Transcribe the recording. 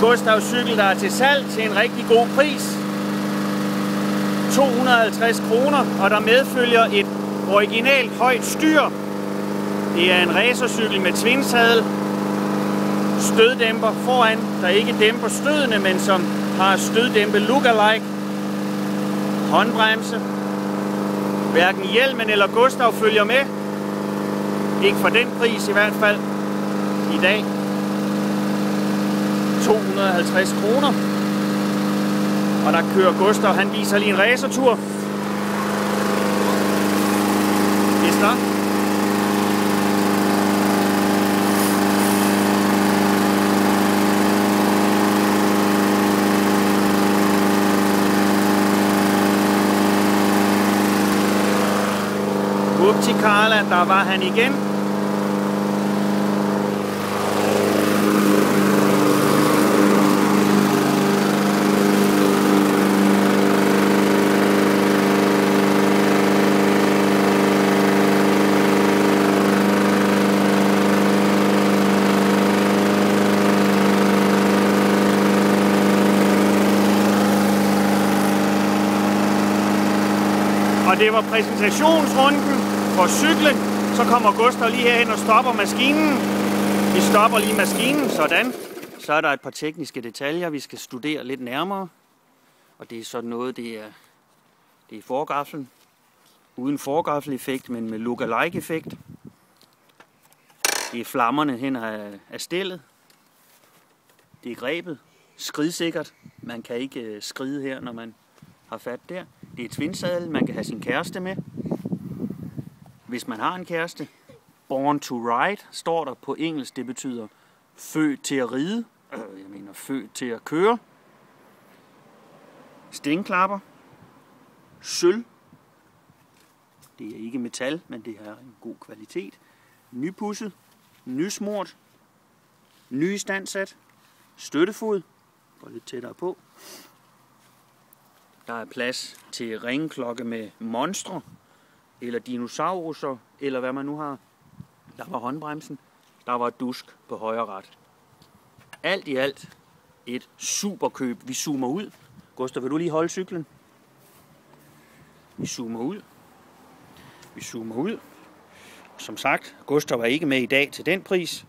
Gustavs cykel, der er til salg til en rigtig god pris. 250 kroner, og der medfølger et originalt højt styr. Det er en racercykel med twinsadel, støddæmper foran, der ikke dæmper stødene, men som har støddæmpe lookalike, håndbremse. Hverken hjelmen eller Gustav følger med. Ikke for den pris i hvert fald. I dag 250 kroner. Og der kører Gustav, han viser lige en racertur. Yes, der. Up til Karla, der var han igen. Og det var præsentationsrunden for cyklen. Så kommer Gustav lige herhen og stopper maskinen. Vi stopper lige maskinen, sådan. Så er der et par tekniske detaljer, vi skal studere lidt nærmere. Og det er sådan noget, det er forgaffelen. Uden forgaffeleffekt, men med lookalike-effekt. Det er flammerne hen af stillet. Det er grebet. Skridsikkert. Man kan ikke skride her, når man har fat der. Det er twinsadel, man kan have sin kæreste med. Hvis man har en kæreste. Born to ride står der på engelsk. Det betyder født til at ride. Jeg mener født til at køre. Stænklapper. Sølv. Det er ikke metal, men det har en god kvalitet. Nypudset. Nysmurt. Nyistandsat. Støttefod. Går lidt tættere på. Der er plads til ringklokke med monstre, eller dinosauruser, eller hvad man nu har. Der var håndbremsen, der var dusk på højre ret. Alt i alt et superkøb. Vi zoomer ud. Gustav, vil du lige holde cyklen? Vi zoomer ud. Vi zoomer ud. Som sagt, Gustav var ikke med i dag til den pris.